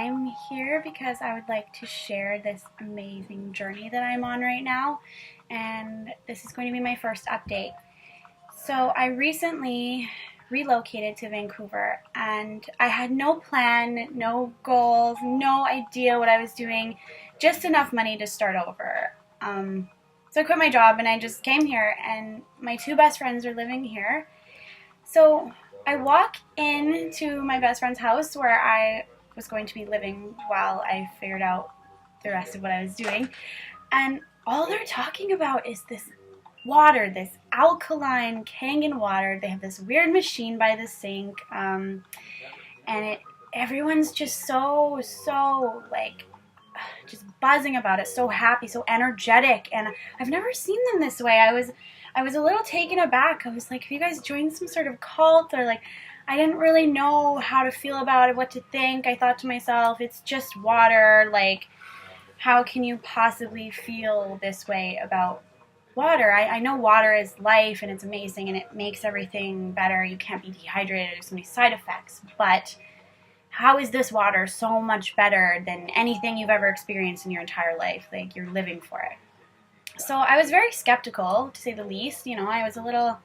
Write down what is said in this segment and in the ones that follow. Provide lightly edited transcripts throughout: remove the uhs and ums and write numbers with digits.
I'm here because I would like to share this amazing journey that I'm on right now, and this is going to be my first update. So I recently relocated to Vancouver, and I had no plan, no goals, no idea what I was doing, just enough money to start over. So I quit my job and I just came here, and my two best friends are living here. So I walk into my best friend's house where I was going to be living while I figured out the rest of what I was doing, and all they're talking about is this water, this alkaline Kangen water. They have this weird machine by the sink, and everyone's just so like just buzzing about it, so happy, so energetic, and I've never seen them this way. I was a little taken aback. I was like, have you guys joined some sort of cult? Or like, I didn't really know how to feel about it, what to think. I thought to myself, it's just water, like how can you possibly feel this way about water? I know water is life and it's amazing and it makes everything better. You can't be dehydrated, there's so many side effects, but how is this water so much better than anything you've ever experienced in your entire life? Like, you're living for it. So I was very skeptical, to say the least. I was a little,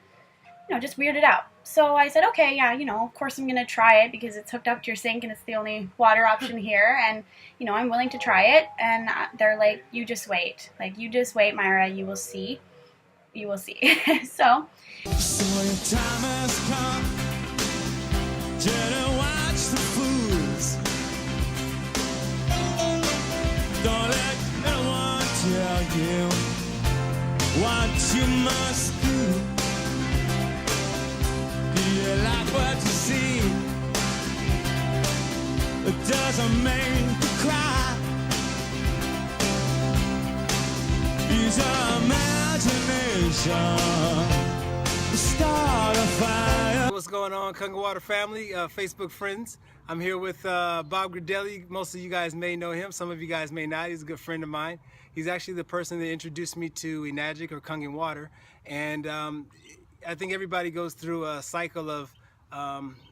just weirded out. So I said, okay, yeah, of course I'm going to try it because it's hooked up to your sink and it's the only water option here. And, I'm willing to try it. And they're like, you just wait. Like, you just wait, Myra, you will see. You will see. So your time has come to watch the fools. Don't let no one tell you what you must do. Do you like what you see? It doesn't make you cry. Use your imagination to start a fire. What's going on, Kangen Water family, Facebook friends? I'm here with Bob Gradelli. Most of you guys may know him, some of you guys may not. He's a good friend of mine. He's actually the person that introduced me to Enagic or Kangen Water. And I think everybody goes through a cycle of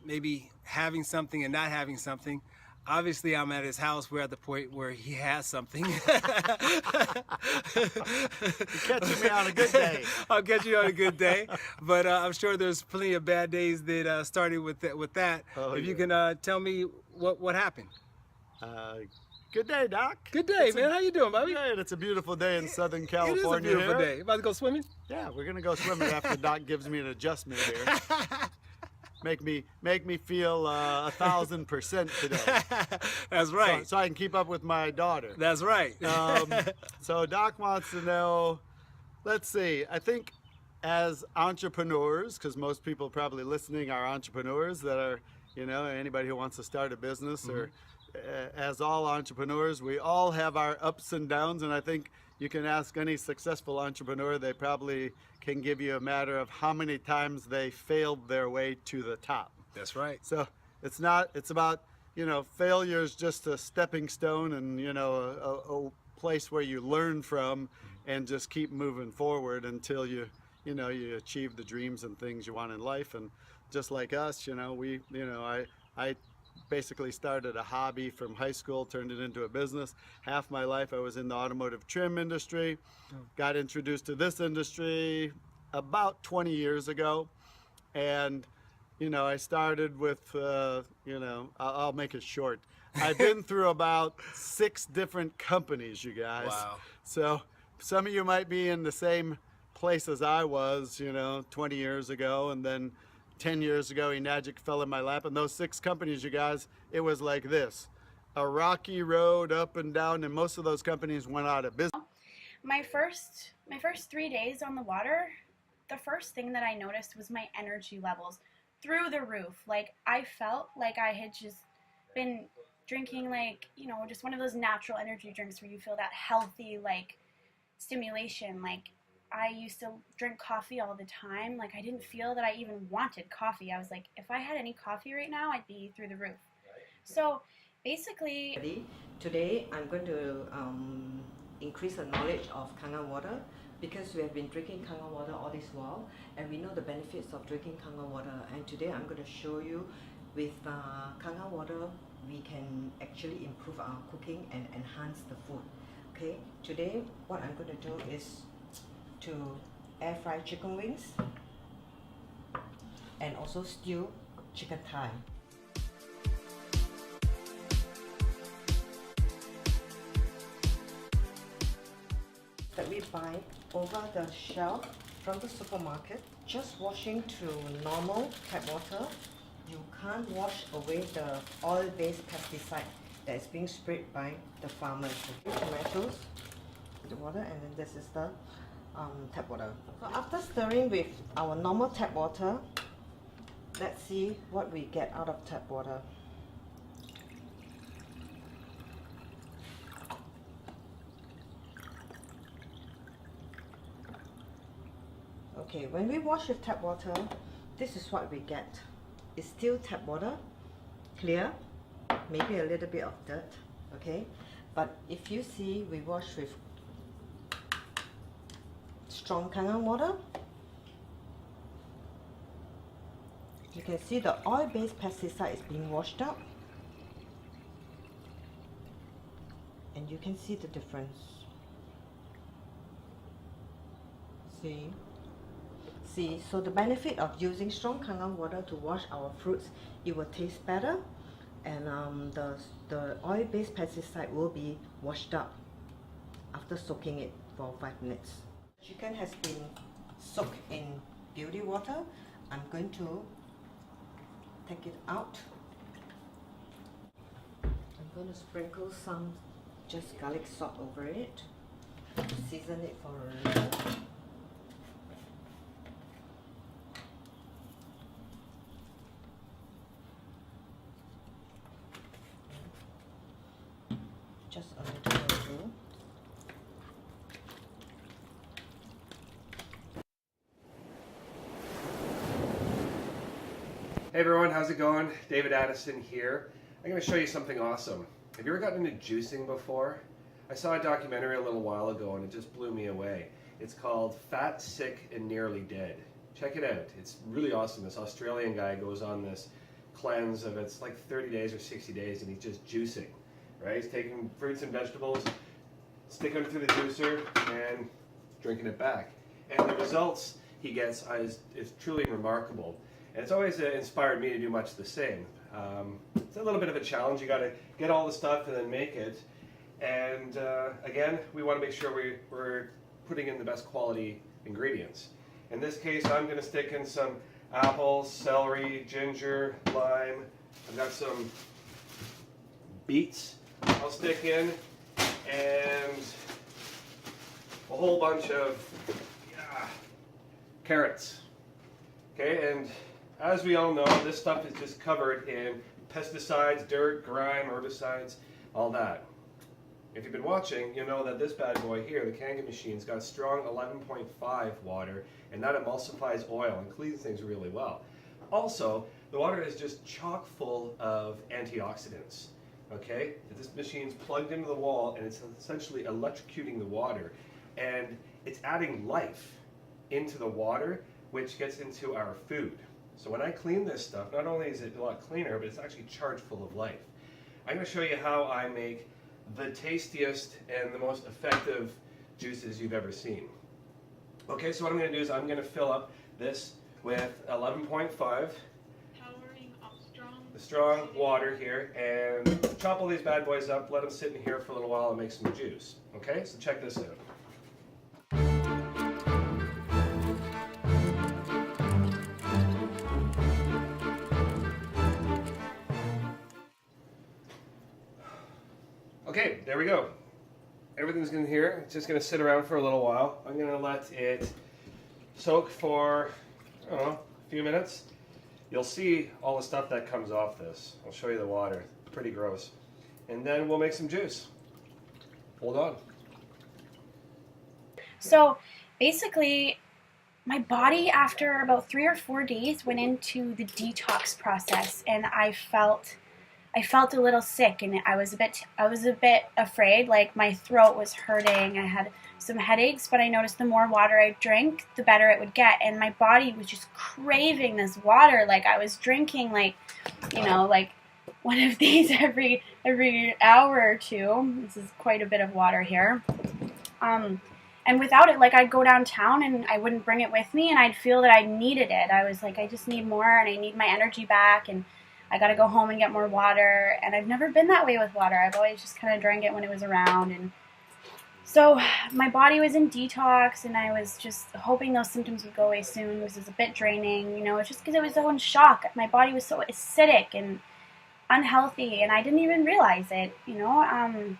maybe having something and not having something. Obviously, I'm at his house. We're at the point where he has something. You're catching me on a good day. I'll catch you on a good day. But I'm sure there's plenty of bad days that started with that. Oh, if yeah. you can tell me what happened. Good day, Doc. Good day, man. How you doing, Bobby? Good. It's a beautiful day in Southern It California. is a beautiful here. day. About to go swimming? Yeah, we're gonna go swimming after Doc gives me an adjustment here. Make me feel 1,000% today. That's right. So I can keep up with my daughter. That's right. So Doc wants to know. Let's see. I think as entrepreneurs, because most people probably listening are entrepreneurs that are, anybody who wants to start a business or. As all entrepreneurs, we all have our ups and downs, and I think you can ask any successful entrepreneur, they probably can give you a matter of how many times they failed their way to the top. That's right. So it's about, failure is just a stepping stone and, a place where you learn from and just keep moving forward until you achieve the dreams and things you want in life. And just like us, I basically started a hobby from high school, turned it into a business. Half my life I was in the automotive trim industry. Got introduced to this industry about 20 years ago. And, I started with, I'll make it short. I've been through about 6 different companies, you guys. Wow. So some of you might be in the same place as I was, 20 years ago, and then 10 years ago, Enagic fell in my lap, and those 6 companies, you guys, it was like this. A rocky road up and down, and most of those companies went out of business. my first 3 days on the water, the first thing that I noticed was my energy levels through the roof. Like, I felt like I had just been drinking, like, just one of those natural energy drinks where you feel that healthy, like, stimulation. Like, I used to drink coffee all the time. Like, I didn't feel that I even wanted coffee. I was like, if I had any coffee right now, I'd be through the roof. So basically, today I'm going to increase the knowledge of Kangen water, because we have been drinking Kangen water all this while and we know the benefits of drinking Kangen water. And today I'm going to show you with Kangen water we can actually improve our cooking and enhance the food. Okay, today what I'm going to do is to air fry chicken wings and also stew chicken thigh. That we buy over the shelf from the supermarket, just washing to normal tap water. You can't wash away the oil-based pesticide that is being sprayed by the farmers. Tomatoes, the water, and then this is the tap water. So after stirring with our normal tap water, let's see what we get out of tap water. Okay, when we wash with tap water, this is what we get. It's still tap water, clear, maybe a little bit of dirt, okay? But if you see we wash with strong Kangen water, you can see the oil-based pesticide is being washed out, and you can see the difference. See, so the benefit of using strong Kangen water to wash our fruits, it will taste better, and the oil-based pesticide will be washed up after soaking it for 5 minutes. Chicken has been soaked in beauty water. I'm going to take it out. I'm going to sprinkle some just garlic salt over it, season it for a little. Just a little will do. Hey everyone, how's it going? David Addison here. I'm going to show you something awesome. Have you ever gotten into juicing before? I saw a documentary a little while ago and it just blew me away. It's called Fat, Sick, and Nearly Dead. Check it out. It's really awesome. This Australian guy goes on this cleanse of it's like 30 days or 60 days and he's just juicing. Right? He's taking fruits and vegetables, sticking them through the juicer, and drinking it back. And the results he gets is truly remarkable. And it's always inspired me to do much the same. It's a little bit of a challenge. You got to get all the stuff and then make it. And again, we want to make sure we're putting in the best quality ingredients. In this case, I'm going to stick in some apples, celery, ginger, lime. I've got some beets I'll stick in, and a whole bunch of carrots. Okay, and as we all know, this stuff is just covered in pesticides, dirt, grime, herbicides, all that. If you've been watching, you know that this bad boy here, the Kangen machine's got strong 11.5 water, and that emulsifies oil and cleans things really well. Also, the water is just chock full of antioxidants. Okay, this machine's plugged into the wall and it's essentially electrocuting the water, and it's adding life into the water, which gets into our food. So when I clean this stuff, not only is it a lot cleaner, but it's actually charged full of life. I'm going to show you how I make the tastiest and the most effective juices you've ever seen. Okay, so what I'm going to do is I'm going to fill up this with 11.5 strong water here, and chop all these bad boys up, let them sit in here for a little while and make some juice. Okay, so check this out. Okay, there we go. Everything's in here. It's just going to sit around for a little while. I'm going to let it soak for, I don't know, a few minutes. You'll see all the stuff that comes off this. I'll show you the water. It's pretty gross. And then we'll make some juice. Hold on. So basically, my body after about 3 or 4 days went into the detox process, and I felt a little sick, and I was a bit afraid. Like, my throat was hurting. I had some headaches, but I noticed the more water I drank, the better it would get, and my body was just craving this water. Like, I was drinking, like, you know, like one of these every hour or two. This is quite a bit of water here. And without it, like, I'd go downtown and I wouldn't bring it with me, and I'd feel that I needed it. I was like, I just need more, and I need my energy back, and I gotta go home and get more water. And I've never been that way with water. I've always just kind of drank it when it was around. And so my body was in detox, and I was just hoping those symptoms would go away soon because it was a bit draining. You know, it's just because I was so in shock. My body was so acidic and unhealthy, and I didn't even realize it, you know.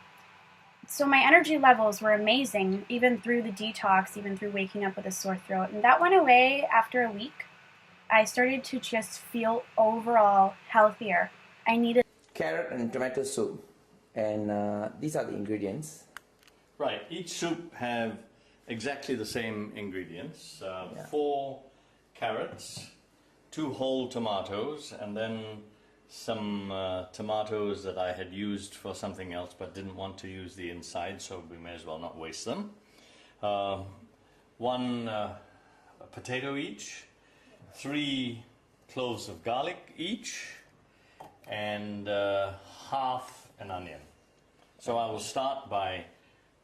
So my energy levels were amazing, even through the detox, even through waking up with a sore throat. And that went away after a week. I started to just feel overall healthier. I needed carrot and tomato soup, and these are the ingredients. Right, each soup have exactly the same ingredients. 4 carrots, 2 whole tomatoes, and then some tomatoes that I had used for something else but didn't want to use the inside, so we may as well not waste them. 1 potato each, 3 cloves of garlic each, and half an onion. So I will start by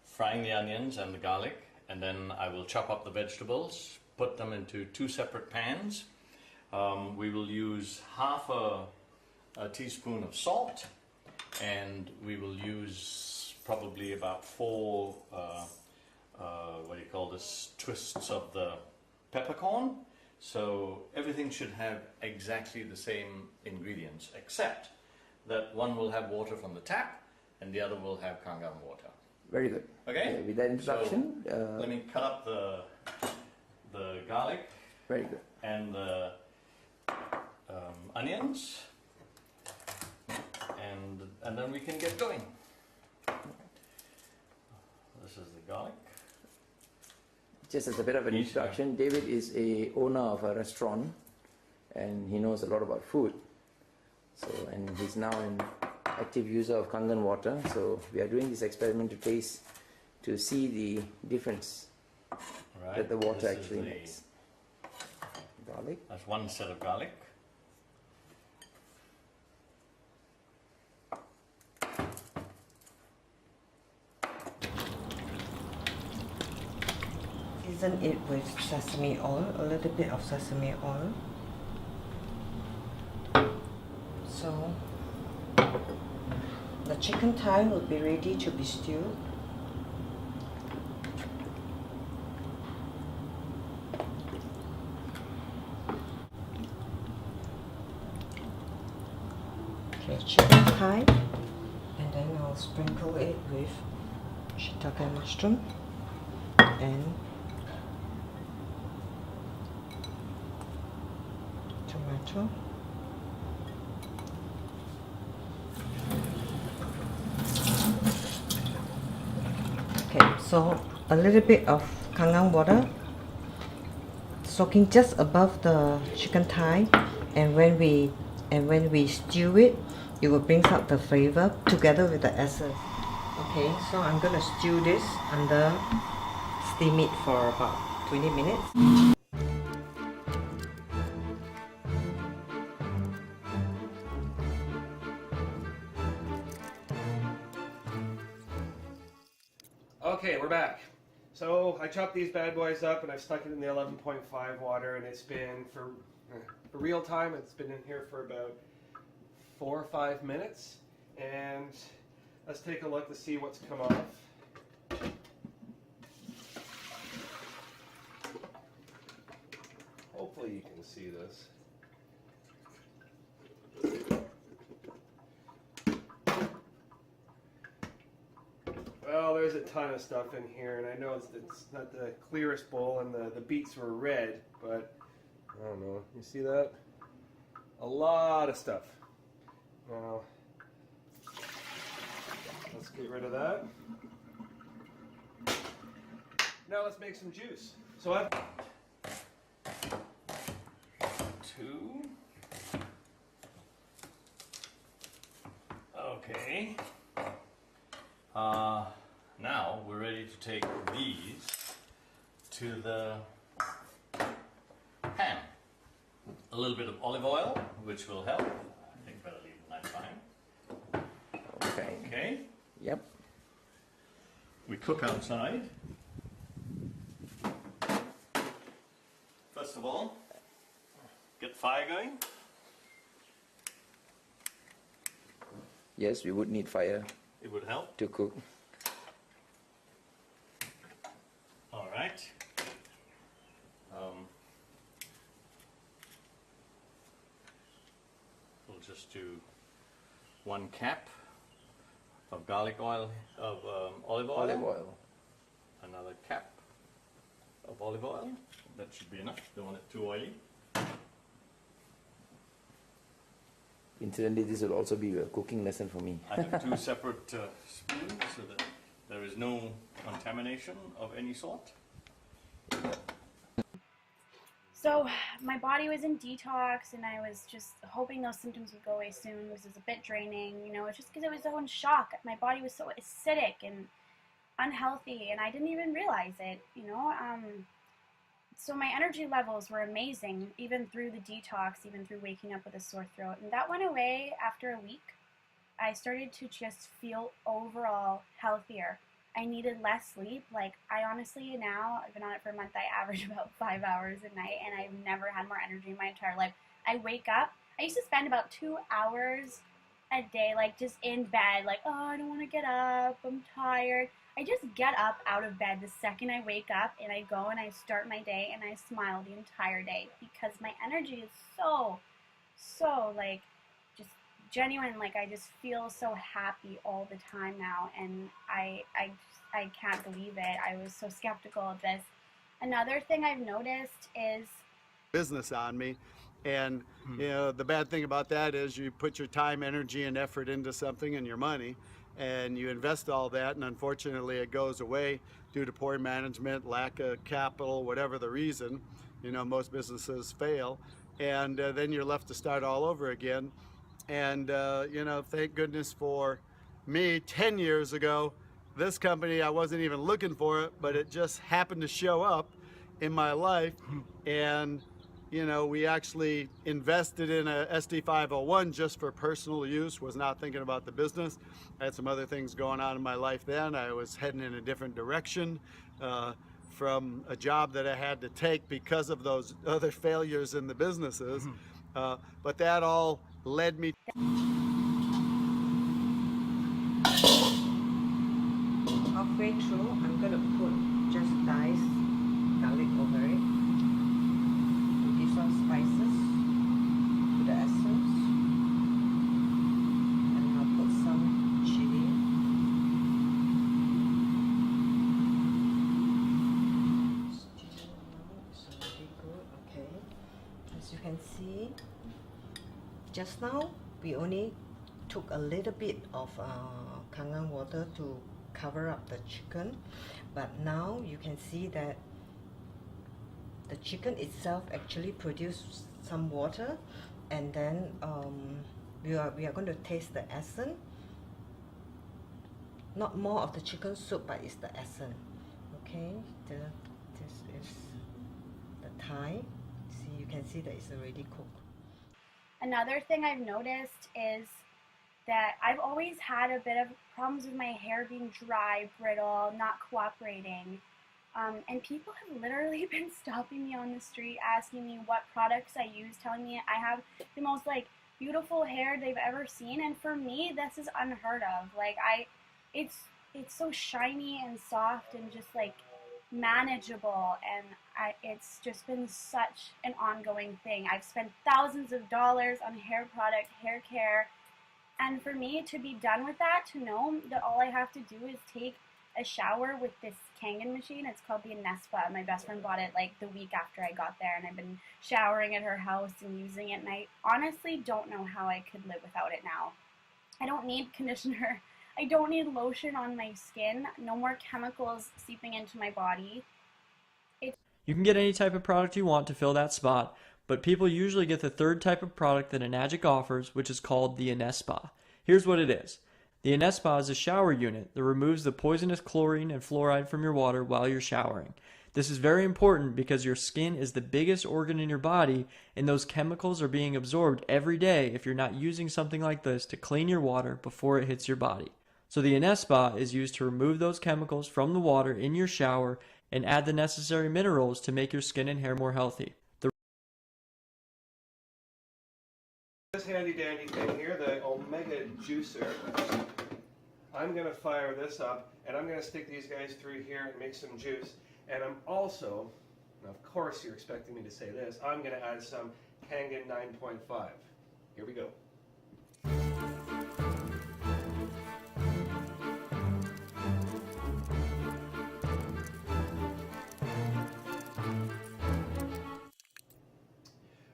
frying the onions and the garlic, and then I will chop up the vegetables, put them into 2 separate pans. We will use half a teaspoon of salt, and we will use probably about 4 twists of the peppercorn. So everything should have exactly the same ingredients, except that one will have water from the tap and the other will have Kangen water. Very good. Okay? With that introduction, So let me cut up the garlic. Very good. And the onions, and then we can get going. This is the garlic. Just as a bit of an introduction, David is a owner of a restaurant, and he knows a lot about food. So, and he's now an active user of Kangen water. So we are doing this experiment to see the difference that the water actually makes. Garlic. That's 1 set of garlic. Season it with sesame oil, a little bit of sesame oil. So the chicken thigh will be ready to be stewed. Okay, chicken thigh, and then I'll sprinkle it with shiitake mushroom and tomato. Okay, so a little bit of Kangen water soaking just above the chicken thigh, and when we stew it, it will bring out the flavor together with the essence. Okay, so I'm gonna stew this under steam it for about 20 minutes. Okay, we're back. So I chopped these bad boys up and I've stuck it in the 11.5 water, and it's been for real time. It's been in here for about 4 or 5 minutes, and let's take a look to see what's come off. Hopefully you can see this. Well, there's a ton of stuff in here, and I know it's not the clearest bowl, and the beets were red, but I don't know. You see that? A lot of stuff. Now, let's get rid of that. Now let's make some juice. So I've 2. Okay. Now we're ready to take these to the pan. A little bit of olive oil, which will help. I think better leave the knife behind. Okay. Okay. Yep. We cook outside. First of all, get fire going. Yes, we would need fire It would help. to cook. All right. We'll just do 1 cap of garlic oil, of olive oil. Olive oil. Another cap of olive oil. That should be enough. Don't want it too oily. Incidentally, this will also be a cooking lesson for me. I have 2 separate spoons so that there is no contamination of any sort. So my body was in detox, and I was just hoping those symptoms would go away soon because it was a bit draining. You know, it's just because I was so in shock. My body was so acidic and unhealthy, and I didn't even realize it. You know, so my energy levels were amazing, even through the detox, even through waking up with a sore throat, and that went away after a week. I started to just feel overall healthier. I needed less sleep. Like, I honestly now, I've been on it for a month, I average about 5 hours a night, and I've never had more energy in my entire life. I wake up, I used to spend about 2 hours a day, like, just in bed, like, oh, I don't want to get up, I'm tired. I just get up out of bed the second I wake up, and I go and I start my day, and I smile the entire day, because my energy is so, like, just genuine. Like, I just feel so happy all the time now, and I can't believe it. I was so skeptical of this. Another thing I've noticed is business on me, and you know, the bad thing about that is you put your time, energy, and effort into something, and your money, and you invest all that, and unfortunately it goes away due to poor management, lack of capital, whatever the reason. You know, most businesses fail, and then you're left to start all over again. And you know, thank goodness for me, 10 years ago, this company, I wasn't even looking for it, but it just happened to show up in my life. And you know, we actually invested in a SD501 just for personal use, was not thinking about the business. I had some other things going on in my life then. I was heading in a different direction from a job that I had to take because of those other failures in the businesses. But that all led me. Halfway through, I'm going to put just diced garlic over it. To give some spices to the essence. And I'll put some chili. It's already good, okay. As you can see, just now we only took a little bit of Kangen water to cover up the chicken, but now you can see that the chicken itself actually produced some water, and then we are going to taste the essence. Not more of the chicken soup, but it's the essence. Okay, this is the Thai. See, you can see that it's already cooked. another thing I've noticed is that I've always had a bit of problems with my hair being dry, brittle, not cooperating. And people have literally been stopping me on the street, asking me what products I use, telling me I have the most like beautiful hair they've ever seen. And for me, this is unheard of. Like it's so shiny and soft and just like manageable, and it's just been such an ongoing thing. I've spent thousands of dollars on hair product, hair care. And for me to be done with that, to know that all I have to do is take a shower with this Kangen machine. It's called the Inespa. My best friend bought it like the week after I got there, and I've been showering at her house and using it, and I honestly don't know how I could live without it now. I don't need conditioner. I don't need lotion on my skin. No more chemicals seeping into my body. You can get any type of product you want to fill that spot, but people usually get the third type of product that Enagic offers, which is called the Inespa. Here's what it is. The Inespa is a shower unit that removes the poisonous chlorine and fluoride from your water while you're showering. This is very important because your skin is the biggest organ in your body, and those chemicals are being absorbed every day if you're not using something like this to clean your water before it hits your body. So the Inespa is used to remove those chemicals from the water in your shower and add the necessary minerals to make your skin and hair more healthy. This handy dandy thing here, the Omega Juicer, I'm going to fire this up and I'm going to stick these guys through here and make some juice. And I'm also, now of course you're expecting me to say this, I'm going to add some Kangen 9.5. Here we go.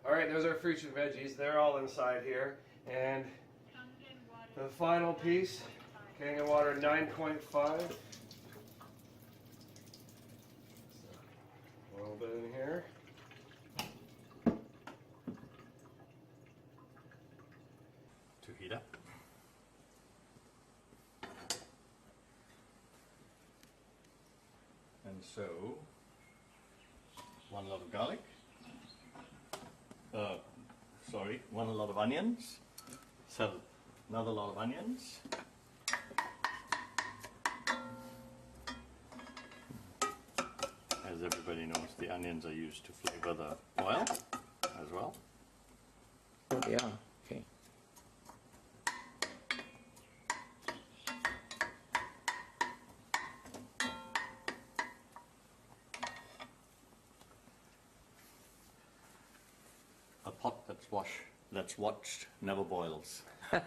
Alright, there's our fruits and veggies. They're all inside here. And the final piece, Kangen water 9.5. A little bit in here. To heat up. And so, 1 lot of garlic. One lot of onions. So another lot of onions. As everybody knows, the onions are used to flavor the oil as well. Oh, they are. Okay. A pot that's watched never boils. Here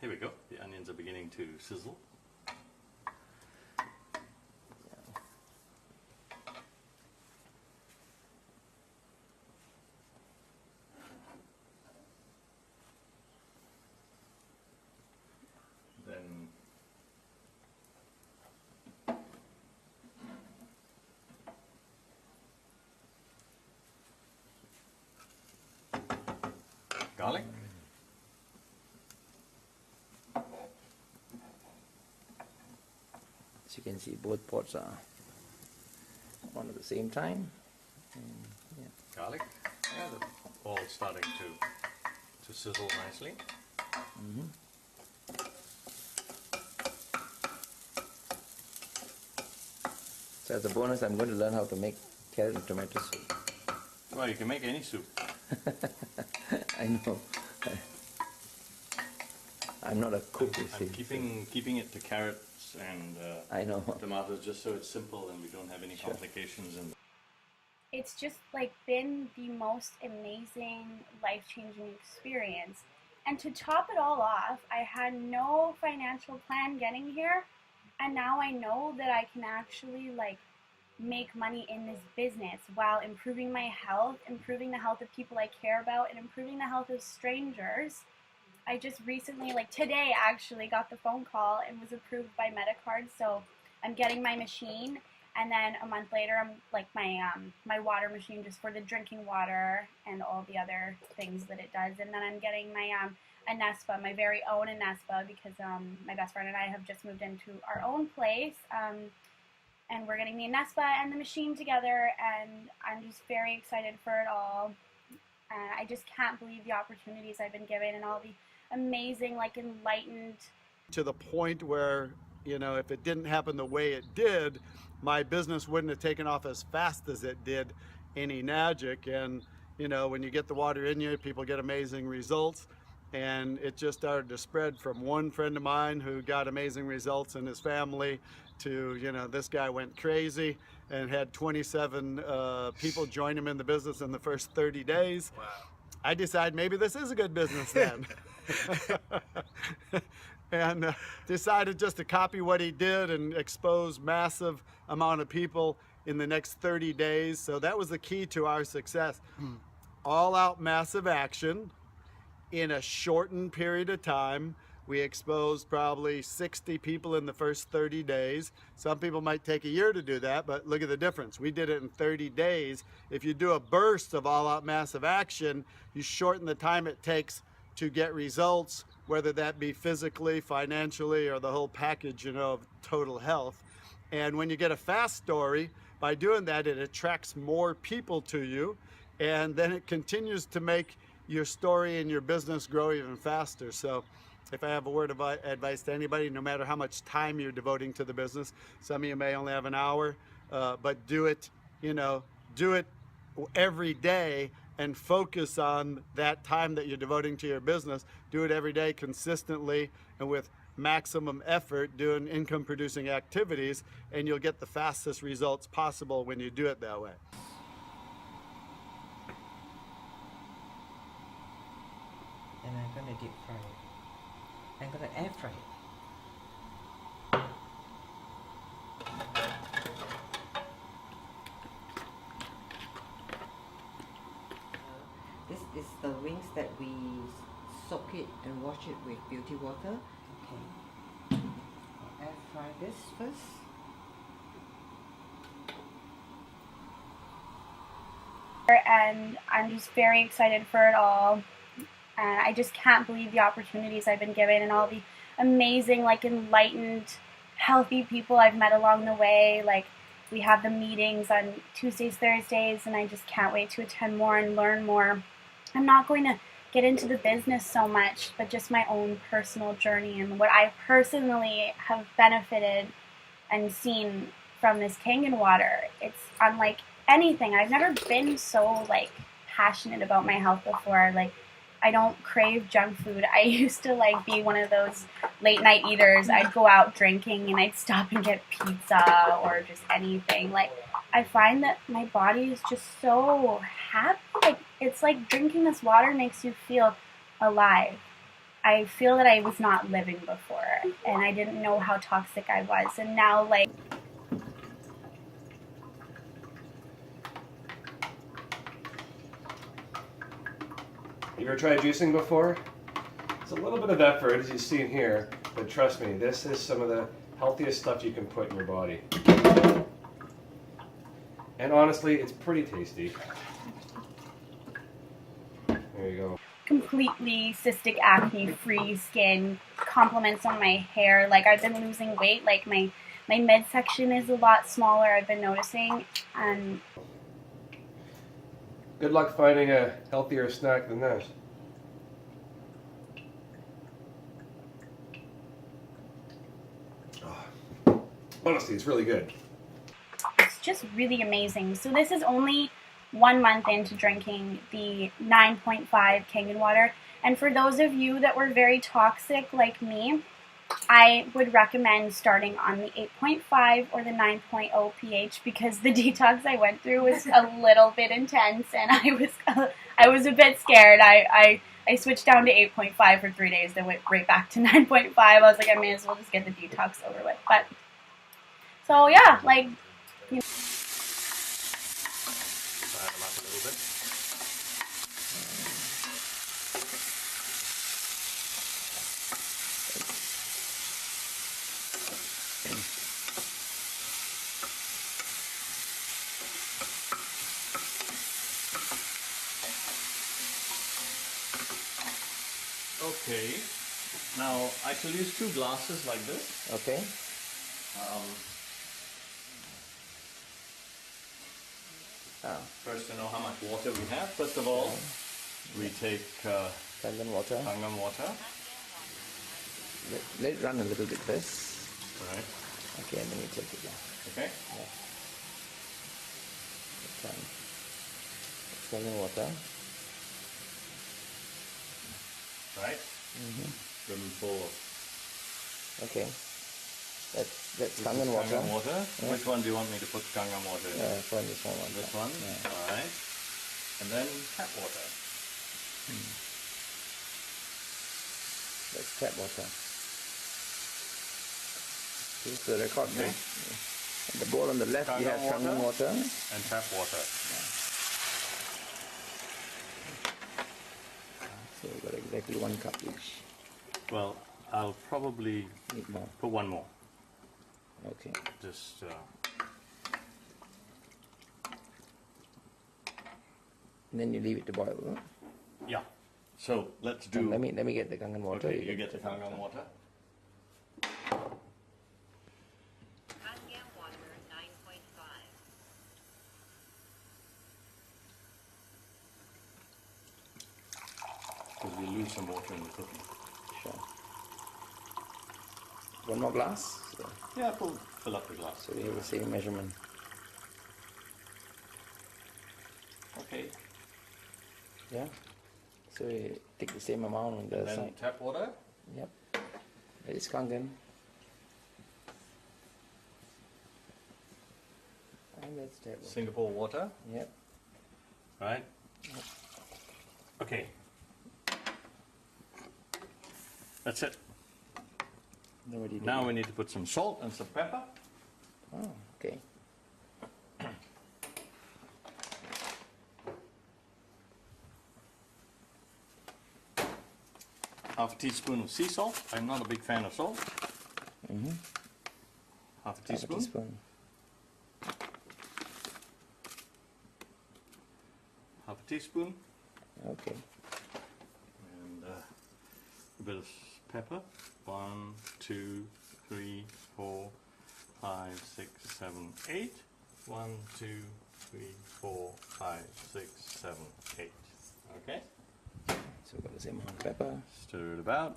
we go. The onions are beginning to sizzle. Then garlic. As you can see, both pots are on at the same time. And, yeah. Garlic. Yeah, they're all starting to sizzle nicely. So as a bonus, I'm going to learn how to make carrot and tomato soup. Well, you can make any soup. I know. I'm not a cook, you I'm see. keeping it to carrots and I know. tomatoes just so it's simple and we don't have any complications. And It's just like been the most amazing, life-changing experience. And to top it all off, I had no financial plan getting here, and now I know that I can actually like make money in this business while improving my health, improving the health of people I care about, and improving the health of strangers. I just recently, like today actually, got the phone call and was approved by MediCard, so I'm getting my machine, and then a month later I'm like my water machine just for the drinking water and all the other things that it does, and then I'm getting my Inespa, my very own Inespa, because my best friend and I have just moved into our own place, and we're getting the Inespa and the machine together, and I'm just very excited for it all. I just can't believe the opportunities I've been given and all the amazing, like, enlightened. To the point where, you know, if it didn't happen the way it did, my business wouldn't have taken off as fast as it did in Enagic. And, you know, when you get the water in you, people get amazing results. And it just started to spread from one friend of mine who got amazing results in his family to, you know, this guy went crazy and had 27 people join him in the business in the first 30 days. Wow. I decided maybe this is a good business then. And decided just to copy what he did and expose massive amount of people in the next 30 days. So that was the key to our success. All out massive action in a shortened period of time. We exposed probably 60 people in the first 30 days. Some people might take a year to do that, but look at the difference. We did it in 30 days. If you do a burst of all-out massive action, you shorten the time it takes to get results, whether that be physically, financially, or the whole package, you know, of total health. And when you get a fast story, by doing that, it attracts more people to you, and then it continues to make your story and your business grow even faster. So if I have a word of advice to anybody, no matter how much time you're devoting to the business, some of you may only have an hour, but do it, do it every day and focus on that time that you're devoting to your business. Do it every day consistently and with maximum effort, doing income producing activities, and you'll get the fastest results possible when you do it that way. And I'm gonna deep fry it. I'm gonna air fry it. This is the wings that we soak it and wash it with beauty water. Okay. I'll air fry this first. And I'm just very excited for it all. And I just can't believe the opportunities I've been given and all the amazing, like, enlightened, healthy people I've met along the way. Like, we have the meetings on Tuesdays, Thursdays, and I just can't wait to attend more and learn more. I'm not going to get into the business so much, but just my own personal journey and what I personally have benefited and seen from this Kangen water. It's unlike anything. I've never been so, like, passionate about my health before. Like, I don't crave junk food. I used to, like, be one of those late night eaters. I'd go out drinking and I'd stop and get pizza or just anything. Like, I find that my body is just so happy. Like, it's like drinking this water makes you feel alive. I feel that I was not living before and I didn't know how toxic I was. And now, like, You ever tried juicing before? It's a little bit of effort, as you see in here, but trust me, this is some of the healthiest stuff you can put in your body. And honestly, it's pretty tasty. There you go. completely cystic acne free skin, compliments on my hair. Like, I've been losing weight. Like, my midsection is a lot smaller, I've been noticing. And Good luck finding a healthier snack than this. Oh, honestly, it's really good. it's just really amazing. So this is only 1 month into drinking the 9.5 Kangen water. And for those of you that were very toxic like me, I would recommend starting on the 8.5 or the 9.0 pH because the detox I went through was a little bit intense and I was a bit scared. I switched down to 8.5 for 3 days, then went right back to 9.5. I was like, I may as well just get the detox over with. But so yeah, like, you know. Fire them up a little bit. Okay. Now I shall use 2 glasses like this. Okay. First to know how much water we have. First of all, we take Kangen water. Kangen water. Let it run a little bit first. Right. Okay, and then we take it down. Okay. Kangen water. Right. Spoonful of Okay. That's Kangen water. Kangen water. Yeah. Which one do you want me to put Kangen water in? From this one. This one. Yeah. All right. And then tap water. That's tap water. Here's the record. Okay. And the bowl on the left, you have Kangen water. And tap water. So we've got exactly 1 cup each. Well, I'll probably Need more. put 1 more. Okay. Just And then you leave it to boil. Huh? yeah. So let's do. And let me get the Kangen water. Okay, you get the Kangen water. because we lose some water in the cooking. Sure. One more glass. So, Yeah, fill up the glass. so we have the same measurement. Okay. Yeah. So we take the same amount on the And other then side. tap water. Yep. That is Kangen. And that's tap water. Singapore water. Yep. Right. Okay. That's it. Then what do you do? Now we need to put some salt and some pepper. Oh, okay. Half a teaspoon of sea salt. I'm not a big fan of salt. Mm-hmm. Half a Half a teaspoon. teaspoon. Half a teaspoon. Okay. And a bit of pepper. 1, 2, 3, 4, 5, 6, 7, 8. 1, 2, 3, 4, 5, 6, 7, 8. Okay. So we've got the same amount of pepper. Stir it about.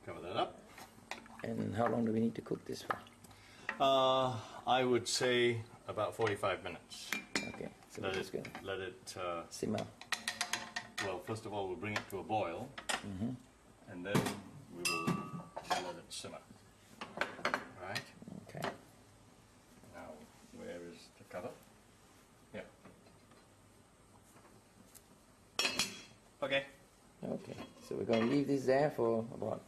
Cover that up. And how long do we need to cook this for? I would say about 45 minutes. Okay. So we're just going to Let it simmer. well, first of all, we'll bring it to a boil, Mm-hmm. and then we will let it simmer. Right? Okay. Now, where is the cover? Yeah. Okay. Okay. So we're going to leave this there for about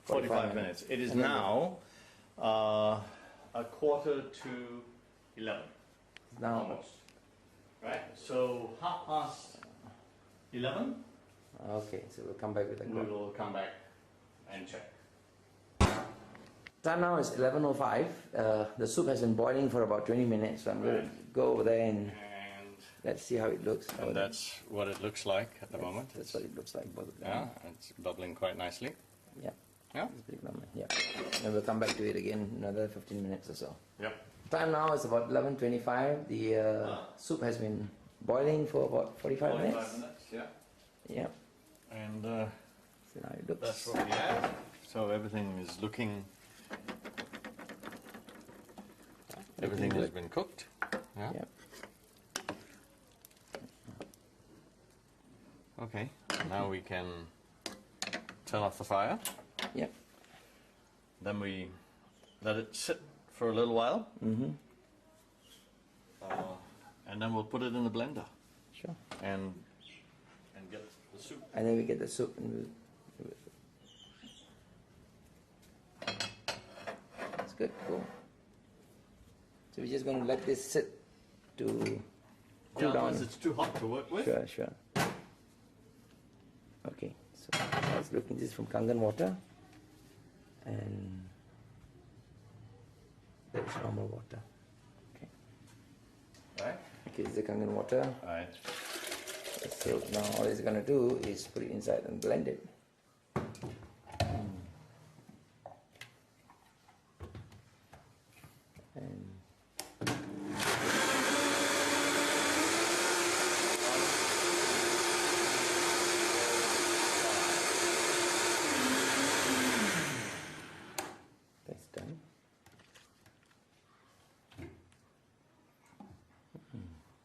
45 minutes. It is And then now a quarter to 11. now. Almost. Right? So 11:30, Okay. So we'll come back with the we clock. will come back and check. Time now is 11:05. The soup has been boiling for about 20 minutes. So I'm going to go over there and And, let's see how it looks. and that's what it looks like at the moment. That's what it looks like. Both of them. Yeah, it's bubbling quite nicely. Yeah. Yeah? It's big number. Yeah. And we'll come back to it again in another 15 minutes or so. Yep. Time now is about 11:25. The soup has been boiling for about 45 minutes. yeah. Yeah. And So now it looks. that's what we have. So everything is looking. Everything has good. been cooked. Yeah. Yep. Okay. Now we can turn off the fire. Yep. Then we let it sit for a little while. Mm-hmm. And then we'll put it in the blender Sure. and get the soup. And then we get the soup and it's good. Cool. So we're just going to let this sit to cool down. Otherwise it's too hot to work with. Sure, sure. Okay, so I was looking this from Kangen water, and that's normal water. Okay, Right? okay, this is the Kangen water. Right. So now all it's gonna do is put it inside and blend it. And that's done.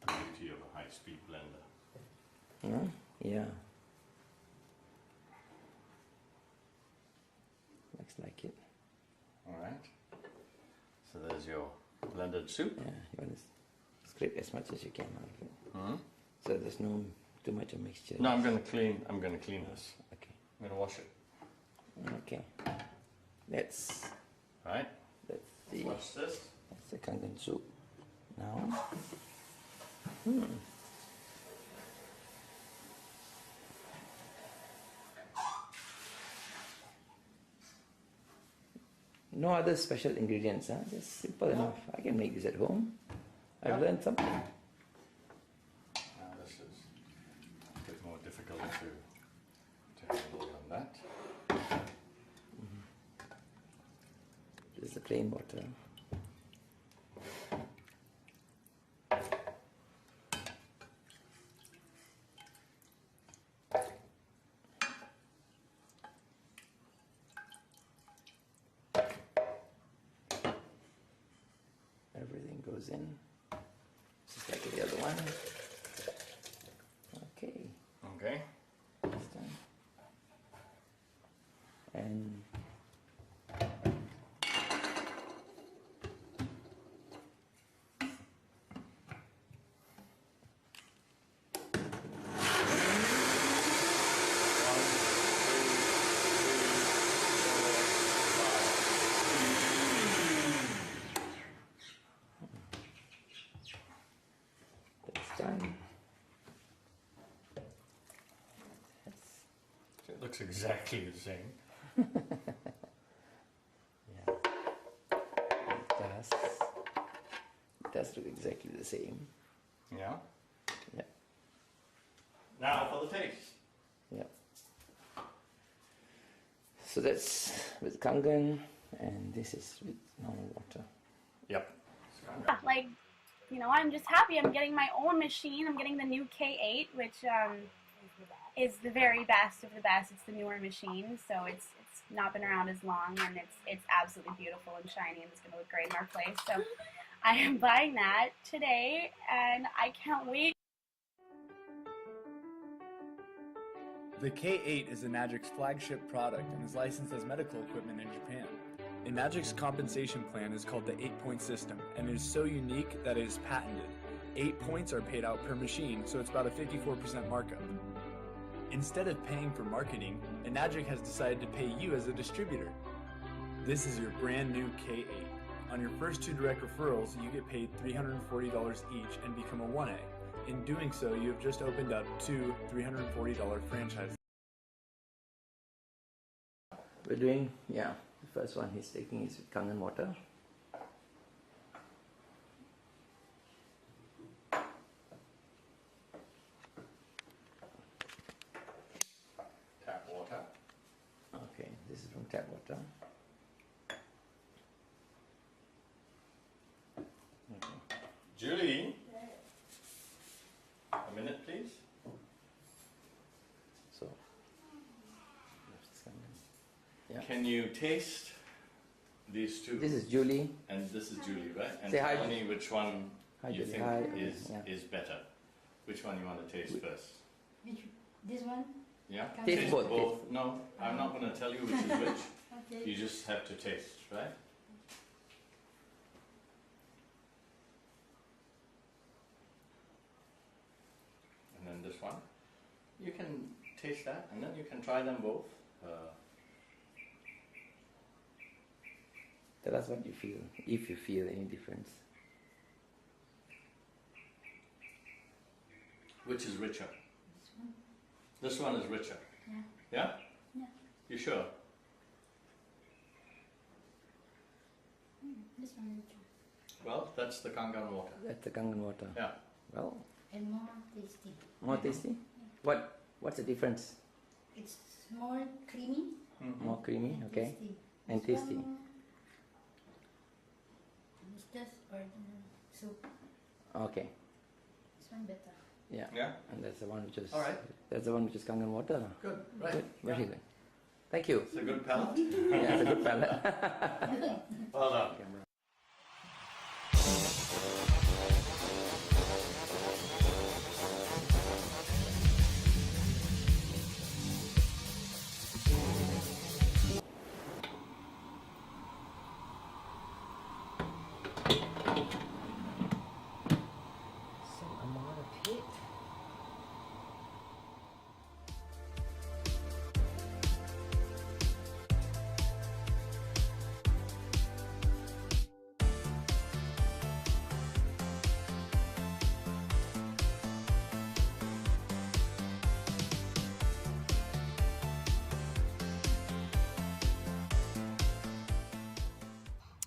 Beauty of a high-speed blender. Huh? Yeah. Looks like it. All right. So there's your blended soup. Yeah, you want to scrape as much as you can out of it. Hmm? So there's no too much of mixture. No, I'm going to clean. I'm going to clean this. Okay. I'm going to wash it. Okay. That's Right. the Wash this. that's the Kangen soup. Now. No other special ingredients, huh? Just simple enough. I can make this at home. I've learned something. This is a bit more difficult to handle than that. This is the plain water. goes in, just like the other one. Okay, Okay. this time. And that's done. It looks exactly the same. Yeah, it does look exactly the same. Yeah. Yeah, Now for the taste. yeah. So that's with Kangen, and this is with normal water. Yep. Like, you know, I'm just happy I'm getting my own machine. I'm getting the new K8, which is the very best of the best. It's the newer machine, so it's not been around as long, and it's absolutely beautiful and shiny, and it's going to look great in our place. So I am buying that today, and I can't wait. The K8 is Enagic's flagship product and is licensed as medical equipment in Japan. Enagic's compensation plan is called the 8-point system, and it is so unique that it is patented. 8 points are paid out per machine, so it's about a 54% markup. Instead of paying for marketing, Enagic has decided to pay you as a distributor. This is your brand new K8. On your first 2 direct referrals, you get paid $340 each and become a 1A. In doing so, you have just opened up 2 $340 franchises. We're doing, yeah, the first one he's taking is with Kangen water. Tap water. Okay, this is from tap water. Julie, a minute, please. So, yeah. Can you taste these two? This is Julie. And this is Julie, right? And Say hi. tell me which one Hi, you Julie. think Hi. is Yeah. better. Which one you want to taste first? This one? Yeah? Taste both. No, I'm not going to tell you which is which. Okay. You just have to taste, right? And then this one. You can taste that, and then you can try them both. Tell us what you feel, if you feel any difference. Which is richer? This one? This one is richer. Yeah. Yeah? Yeah. You sure? This one is Well, that's the Kangen water. That's the Kangen water. Yeah. Well, and more tasty. more tasty. What's the difference? It's more creamy. More creamy, and okay. Tasty. And This tasty. one is just ordinary soup. Okay. This one better. Yeah. Yeah? And that's the one which is. All right. That's the one which is Kangen water. Good. Right. Good. Very good. Thank you. It's a good palate. Yeah, it's a good palate. Well done. Some amount of heat.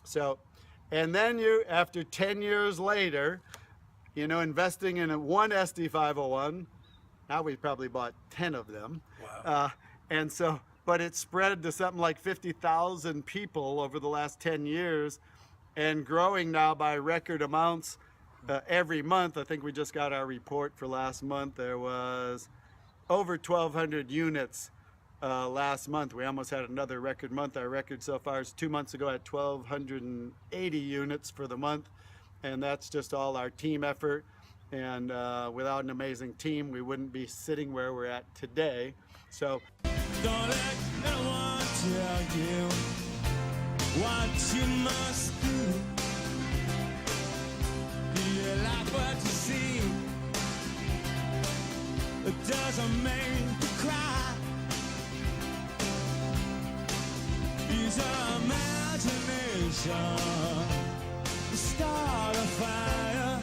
So, and then you, after 10 years later, you know, investing in one SD501, now we probably bought 10 of them. Wow. And so, but it spread to something like 50,000 people over the last 10 years and growing now by record amounts every month. I think we just got our report for last month. There was over 1,200 units last month. We almost had another record month. Our record so far is 2 months ago at 1,280 units for the month. and that's just all our team effort. And without an amazing team, we wouldn't be sitting where we're at today. So Don't let anyone tell you what you must do. Do you like what you see? It doesn't make you cry. Use your imagination to start a fire.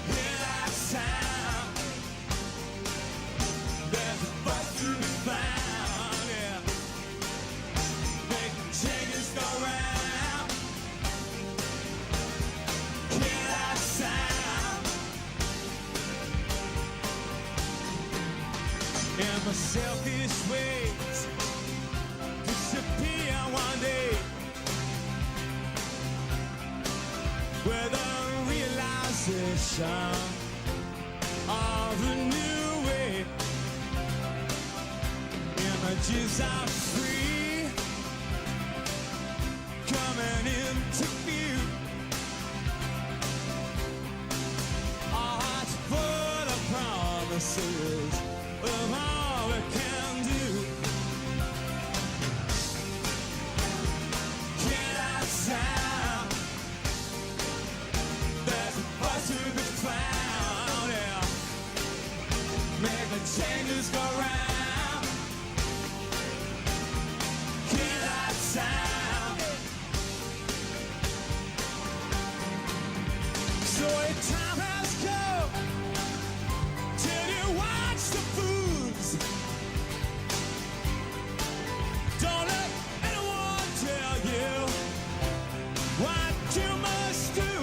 Hear that sound? There's a buzz to be found, yeah. Make changes go round. Hear that sound? And my selfish ways disappear one day. With a realization of a new way. Images are free, coming into view. Our hearts full of promises of all we can do. Hear that sound? There's a buzz to be found, yeah. Make the changes go round. Hear that sound? So a time has come till you watch the foods. Don't let anyone tell you what you must do.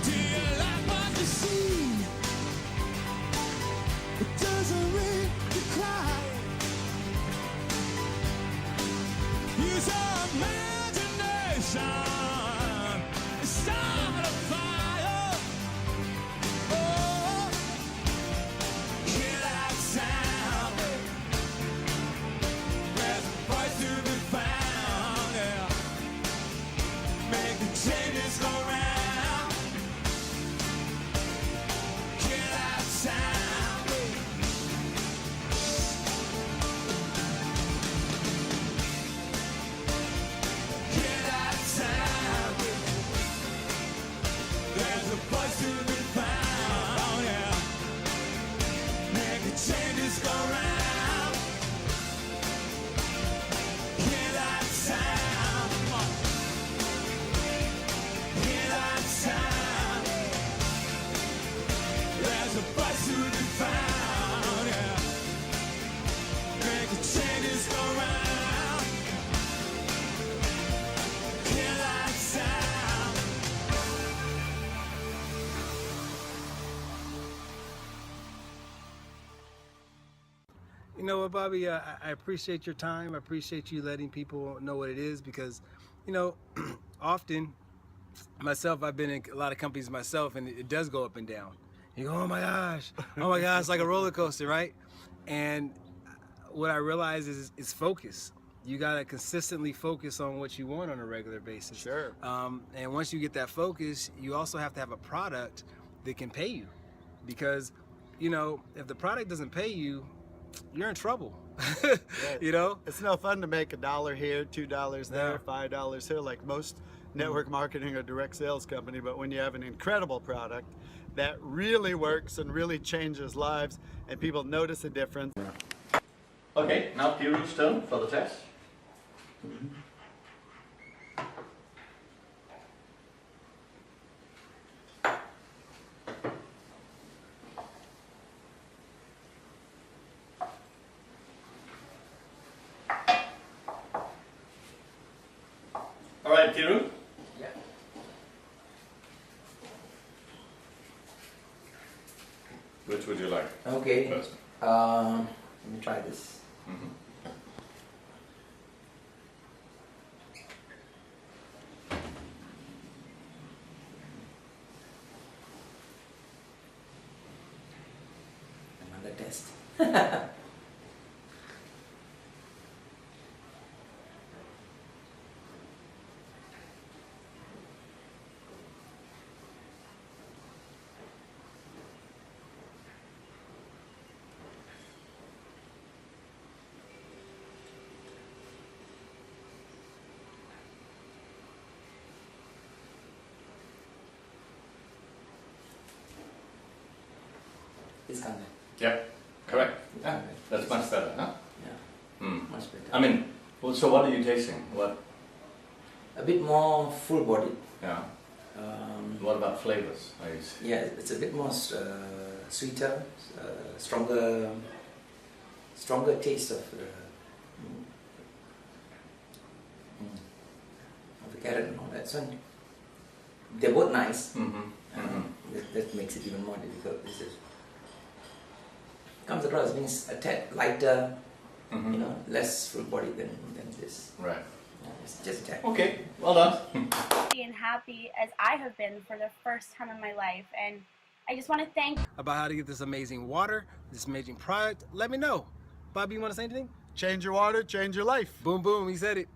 Do you like what you see? It doesn't make you cry. Use your imagination. Start a fire. Oh, hear that sound? There's a voice to be found, yeah. Make the changes go round. Hear that sound? Hear that sound? There's a voice to be found, yeah. Make the changes go round. Hear that sound? Hear that sound? There's a voice to be found, yeah. Make the changes go round. Hear that sound? You know what, Bobby? I appreciate your time. I appreciate you letting people know what it is because, you know, often myself, I've been in a lot of companies myself, and it does go up and down. You go, oh my gosh, it's like a roller coaster, right? And what I realize is focus. You gotta consistently focus on what you want on a regular basis. Sure. And once you get that focus, you also have to have a product that can pay you, because, you know, if the product doesn't pay you, you're in trouble. You know, it's no fun to make $1 here, $2 there, Yeah. $5 here, like most network marketing or direct sales company. But when you have an incredible product that really works and really changes lives, and people notice a difference. Okay, now Piru's turn for the test. All right, Piru. Yeah. Which would you like Okay. first? Let me try this. Another test. This kind of. Yeah, correct. Yeah, that's much better, huh? Yeah, much better. I mean, well, so what are you tasting? What? A bit more full bodied. Yeah. What about flavors? Yeah, it's a bit more sweeter, stronger taste of the carrot and all that. So they're both nice. That makes it even more difficult. This is comes across as being a tad lighter, you know, less full bodied than this. Right. It's just that. Okay, well done. And happy as I have been for the first time in my life, and I just want to thank About how to get this amazing water, this amazing product, let me know. Bobby, you want to say anything? Change your water, change your life. Boom, boom, he said it.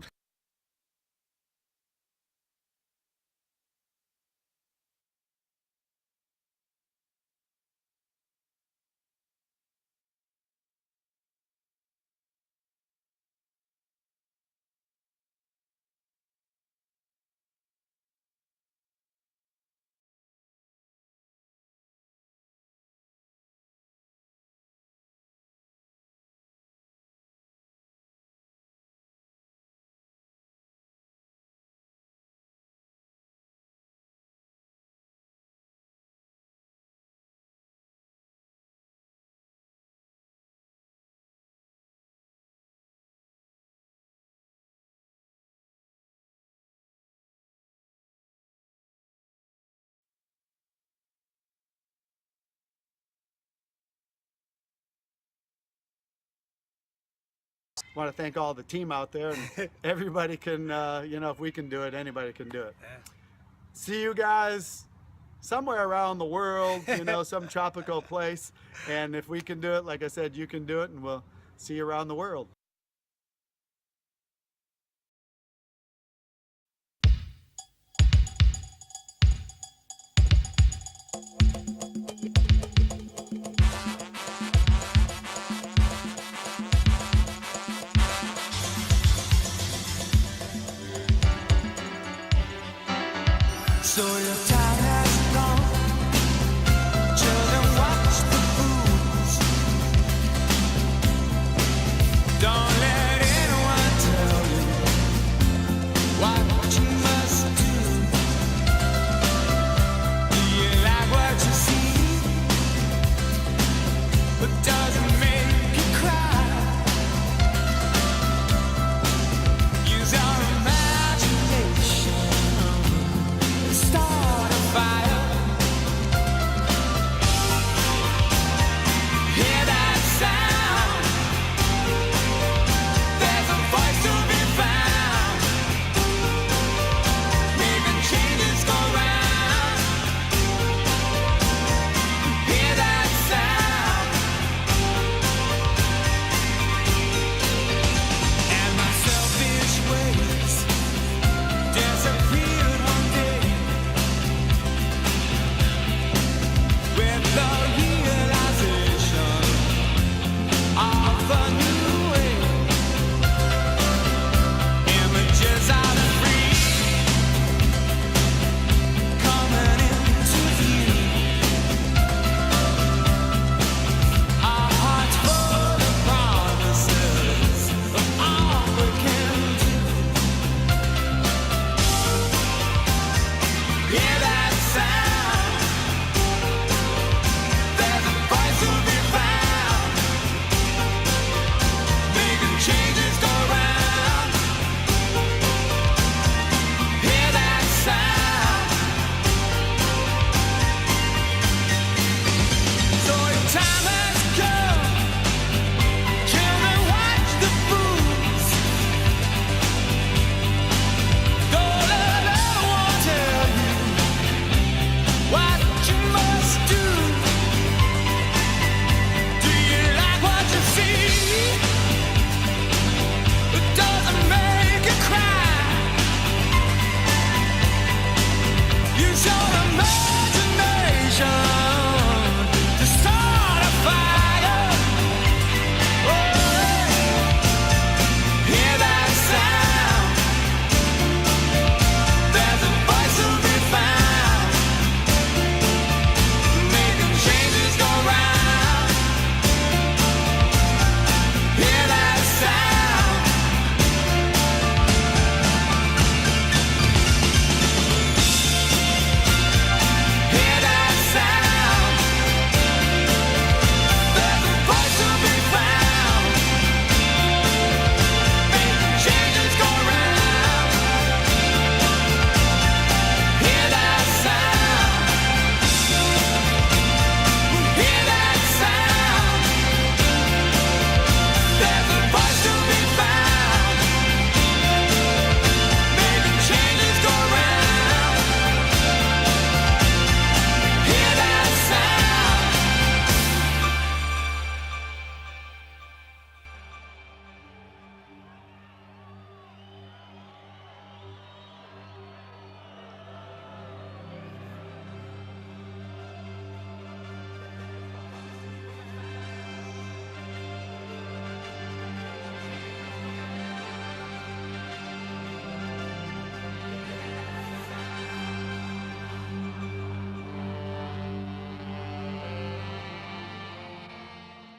Want to thank all the team out there, and everybody can, you know, if we can do it, anybody can do it. See you guys somewhere around the world, you know, some tropical place. And if we can do it, like I said, you can do it, and we'll see you around the world. So your time has gone. Children, watch the fools. Don't let anyone tell you what you must do. Do you like what you see? But does it make you cry? Use your imagination. Start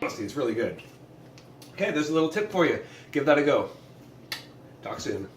honesty, it's really good. Okay, there's a little tip for you. Give that a go. Talk soon.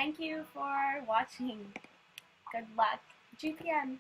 Thank you for watching. Good luck. GPN.